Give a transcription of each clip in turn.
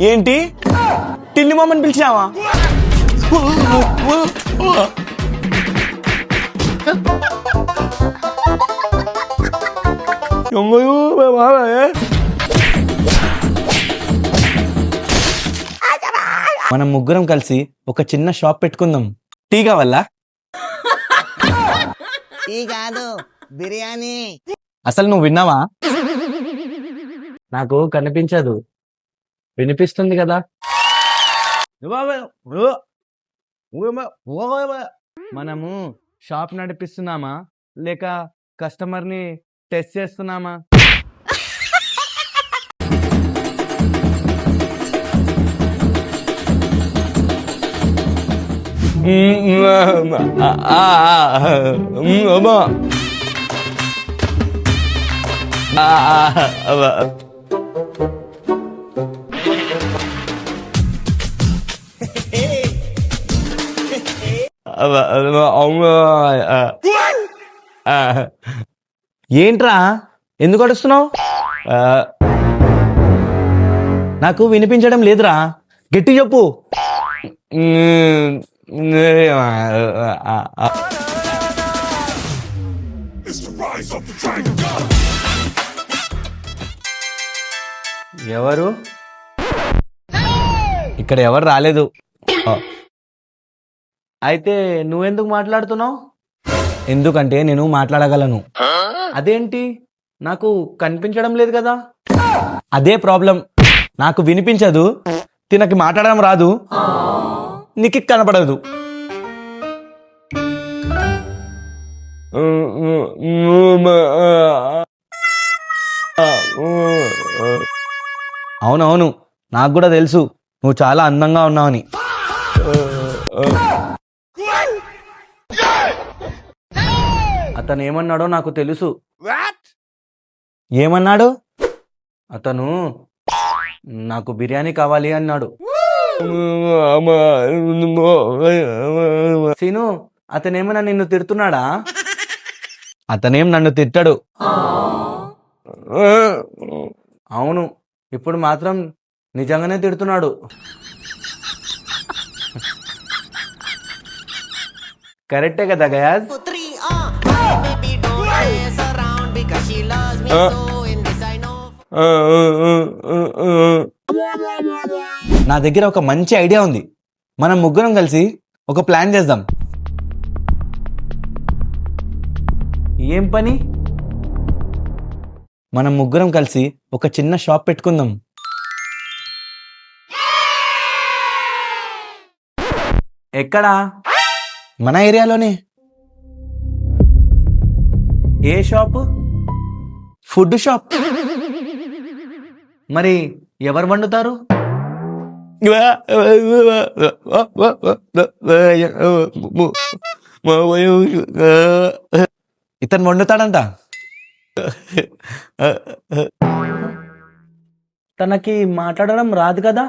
ఏంటి టిల్లి మామని పిలిచావా? మనం ముగ్గురం కలిసి ఒక చిన్న షాప్ పెట్టుకుందాం. టీ కావాలా? టీ కాదు, బిర్యానీ. అసలు నువ్వు విన్నావా? నాకు కనిపించదు, వినిపిస్తుంది కదా. మనము షాప్ నడిపిస్తున్నామా లేక కస్టమర్ ని టెస్ట్ చేస్తున్నామా? ఏంట్రా ఎందుకు అడుస్తున్నావు? నాకు వినిపించడం లేదురా, గట్టి చెప్పు. ఎవరు? ఇక్కడ ఎవరు రాలేదు. అయితే నువ్వెందుకు మాట్లాడుతున్నావు? ఎందుకంటే నేను మాట్లాడగలను. అదేంటి, నాకు కనిపించడం లేదు కదా. అదే ప్రాబ్లం, నాకు వినిపించదు, తినకి మాట్లాడడం రాదు, నీకు కనపడదు. అవునవును, నాకు కూడా తెలుసు నువ్వు చాలా అందంగా ఉన్నావని. అతను ఏమన్నాడో నాకు తెలుసు. ఏమన్నాడు? అతను నాకు బిర్యానీ కావాలి అన్నాడు. సీను, అతనేమన్నా నిన్ను తిడుతున్నాడా? అతనేం నన్ను తిట్టాడు. అవును, ఇప్పుడు మాత్రం నిజంగానే తిడుతున్నాడు. కరెక్టే కదా గయాజ్? నా దగ్గర ఒక మంచి ఐడియా ఉంది. మనం ముగ్గురం కలిసి ఒక ప్లాన్ చేద్దాం. ఏం పని? మనం ముగ్గురం కలిసి ఒక చిన్న షాప్ పెట్టుకుందాం. ఎక్కడా? మన ఏరియాలోనే. ఏ షాపు? Food shop. మరి ఎవరు వండుతారు? ఇతను వండుతాడంట. తనకి మాట్లాడడం రాదు కదా.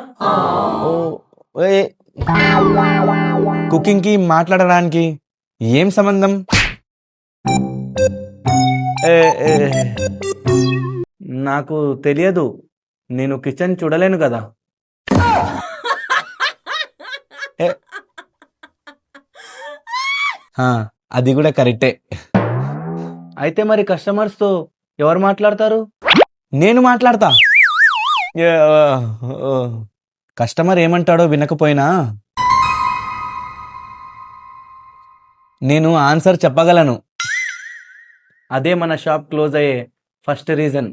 కుకింగ్ కి మాట్లాడడానికి ఏం సంబంధం? నాకు తెలియదు, నేను కిచెన్ చూడలేను కదా. అది కూడా కరెక్టే. అయితే మరి కస్టమర్స్ తో ఎవరు మాట్లాడతారు? నేను మాట్లాడతా. కస్టమర్ ఏమంటాడో వినకపోయినా నేను ఆన్సర్ చెప్పగలను. అదే మన షాప్ క్లోజ్ అయ్యే ఫస్ట్ రీజన్.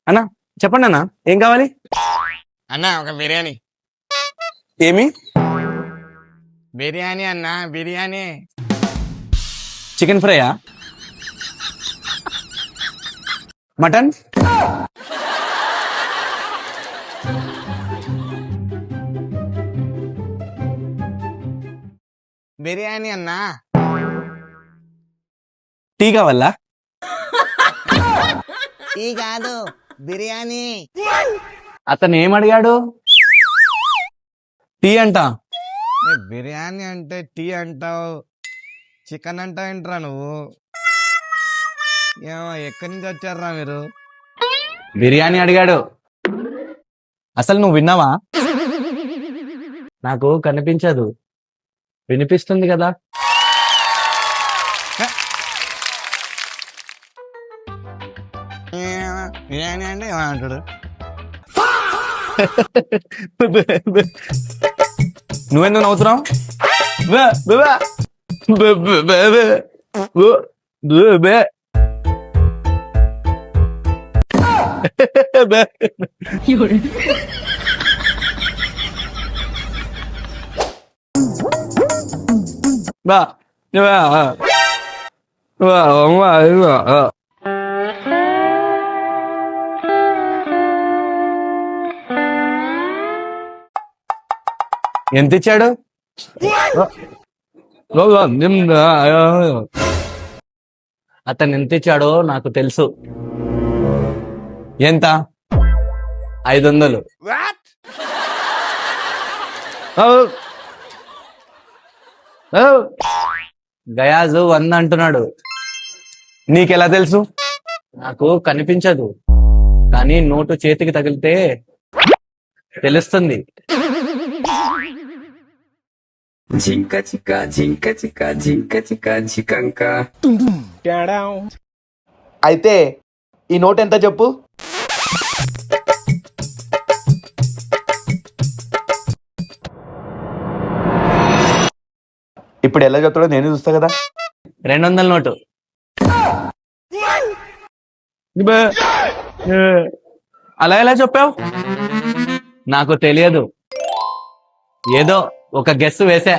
అన్నా చెప్పండి అన్న, ఏం కావాలి? అన్నా ఒక బిర్యానీ. ఏమి బిర్యానీ అన్నా, బిర్యానీ. చికెన్ ఫ్రైయా? మటన్? బిర్యానీ అన్నా. టీ కావాలా? టీ కాదు బిర్యానీ. అతను ఏమడిగాడు? టీ అంట. బిర్యానీ అంటే టీ అంటావు, చికెన్ అంటావు ఏంట్రా నువ్వు? ఏమో ఎక్కడి నుంచి వచ్చారా మీరు? బిర్యానీ అడిగాడు. అసలు నువ్వు విన్నావా? నాకు కనిపించదు, వినిపిస్తుంది కదా. బిర్యానీ అంటే ఏమంటాడు? నువ్వెందుకు నవ్వుతున్నావు? ఎంత ఇచ్చాడు? అతను ఎంత ఇచ్చాడో నాకు తెలుసు. ఎంత? 500. గయాజు 100 అంటున్నాడు. నీకెలా తెలుసు? నాకు కనిపించదు, కానీ నోటు చేతికి తగిలితే తెలుస్తుంది. జింక చిక్క జింక చిక్క జింక చిక్క జికంక. అయితే ఈ నోట్ ఎంత చెప్పు? ఇప్పుడు ఎలా చెప్తాడో నేను చూస్తా కదా. 200 నోటు. అలా ఎలా చెప్పావు? నాకు తెలియదు, ఏదో ఒక గెస్ వేసా.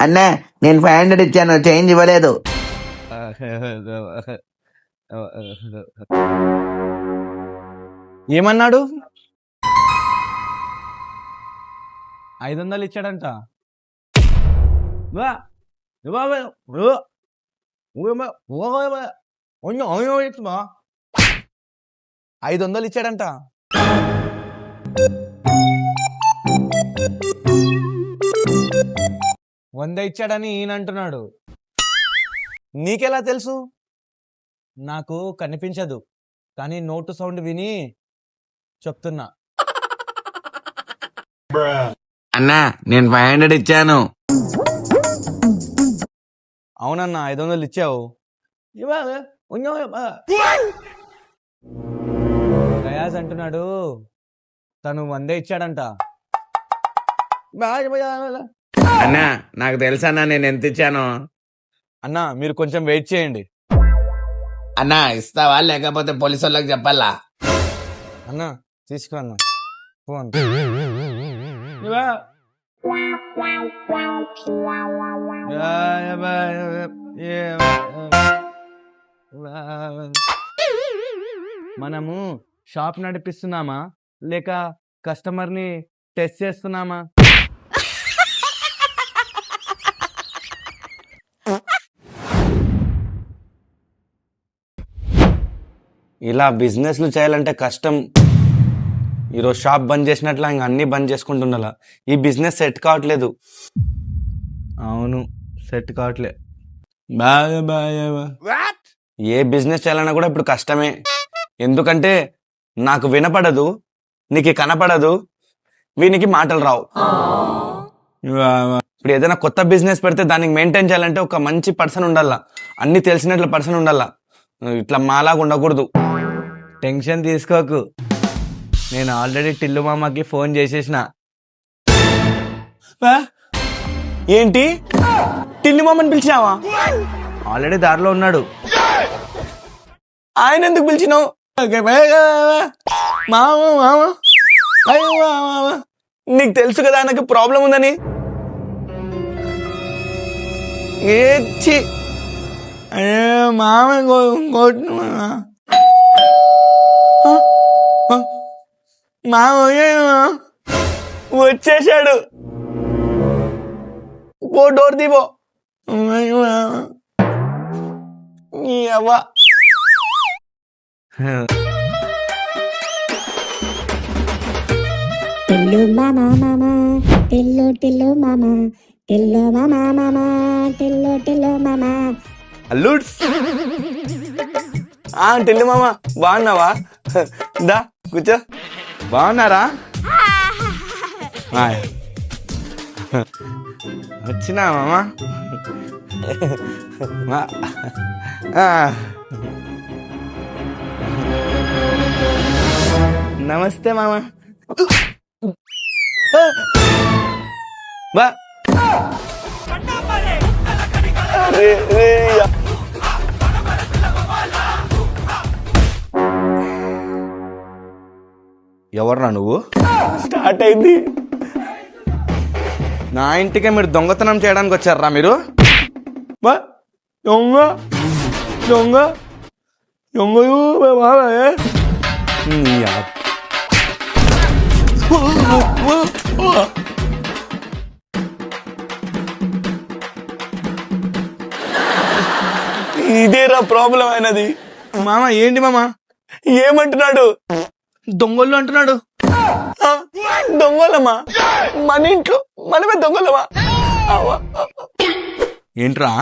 అన్నా నేను 500 ఇచ్చాను, చేంజ్ ఇవ్వలేదు. ఏమన్నాడు? 500 ఇచ్చాడంట. 500 ఇచ్చాడంట. వంద ఇచ్చాడని ఈయన అంటున్నాడు. నీకెలా తెలుసు? నాకు కనిపించదు, కానీ నోటు సౌండ్ విని చెప్తున్నా. అన్నా నేను 500 ఇచ్చాను. అవునన్నా 500 ఇచ్చావు. గయాజ్ అంటున్నాడు తను 100 ఇచ్చాడంట. అన్నా నాకు తెలుసా అన్నా నేను ఎంత ఇచ్చాను. అన్నా మీరు కొంచెం వెయిట్ చేయండి. అన్నా ఇస్తావా లేకపోతే పోలీసు వాళ్ళకి చెప్పాలా? అన్నా తీసుకో అన్నా ఫోన్. మనము షాప్ నడిపిస్తున్నామా లేక కస్టమర్ని టెస్ట్ చేస్తున్నామా? ఇలా బిజినెస్లు చేయాలంటే కష్టం. ఈరోజు షాప్ బంద్ చేసినట్లా ఇంకా అన్నీ బంద్ చేసుకుంటుండాల. ఈ బిజినెస్ సెట్ కావట్లేదు. అవును సెట్ కావట్లే. ఏ బిజినెస్ చేయాలన్నా కూడా ఇప్పుడు కష్టమే. ఎందుకంటే నాకు వినపడదు, నీకు కనపడదు, వీనికి మాటలు రావు. ఇప్పుడు ఏదైనా కొత్త బిజినెస్ పెడితే దానికి మెయింటైన్ చేయాలంటే ఒక మంచి పర్సన్ ఉండాలా, అన్ని తెలిసినట్లు పర్సన్ ఉండాలా. ఇట్లా మాలాగా ఉండకూడదు. టెన్షన్ తీసుకోకు, నేను ఆల్రెడీ టిల్లు మామకి ఫోన్ చేసేసిన. ఏంటి టిల్లు మామని పిలిచావా? ఆల్రెడీ దారిలో ఉన్నాడు. ఆయన ఎందుకు పిలిచినావు? నీకు తెలుసు కదా ఆయనకి ప్రాబ్లం ఉందని. ఏచ్చి అరే మామ కొట్టు మామ వచ్చేసాడు పో డోర్ తీపో నీ అవ్వ టిల్లు మామా మామా టిల్లు టిల్లు మామా టిల్లు మామా మామా టిల్లు టిల్లు మామా. అల్లుడ్స్ టిల్లు మామ బాగున్నావా? దా కూర్చో. బాగున్నారా? వచ్చినా మామ? నమస్తే మామ. బా ఎవర్రా నువ్వు? స్టార్ట్ అయింది. నా ఇంటికే మీరు దొంగతనం చేయడానికి వచ్చారా మీరు? బా దొంగ దొంగ దొంగ ఇదేరా ప్రాబ్లం అయినది. మామ ఏంటి మామ ఏమంటున్నాడు? దొంగలు అంటున్నాడు. దొంగలమా? మన ఇంట్లో మనమే దొంగలమా? ఏంట్రా?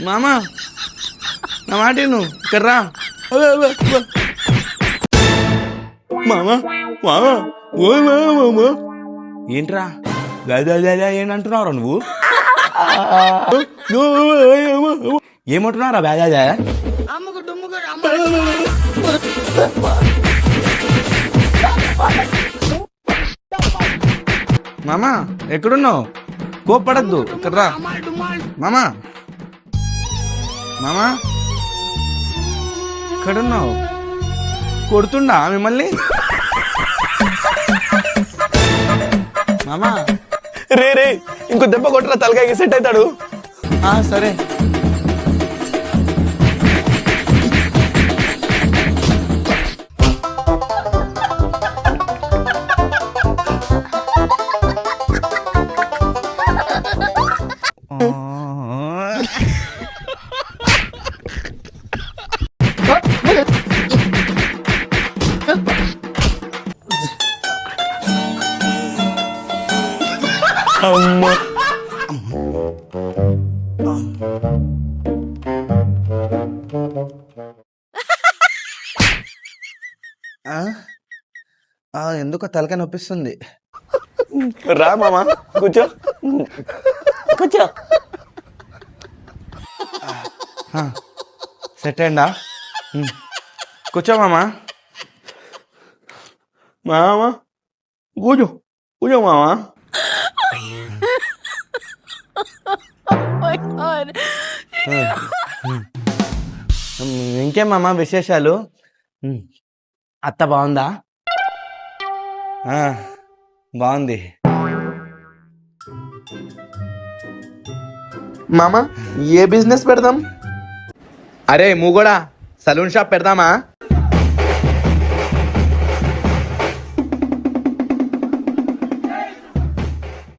మామా నా మాట నువ్వు కర్రా. మామా మామా మామా ఏంట్రా ఏంటంటున్నావురా నువ్వు? ఏమంటున్నారా బ్యాజా? మామా ఎక్కడున్నావు? కోప్పడద్దు, ఇక్కడ రా. మామా మామా ఎక్కడున్నావు? కొడుతుండా మిమ్మల్ని? మామా రే రే ఇంకో దెబ్బ కొట్టరా, తలకాయకి సెట్ అవుతాడు. సరే. అమ్మా ఎందుకో తలకాయ నొప్పిస్తుంది. రా మామా కూర్చో కూర్చో. సెట్ అయిందా? కూర్చో మామా. మామా కూర్చో కూర్చో మామా. ఇంకేం మామా విశేషాలు? అత్త బాగుందా? బాగుంది. మామ ఏ బిజినెస్ పెడదాం? అరే మూగోడా సలూన్ షాప్ పెడదామా?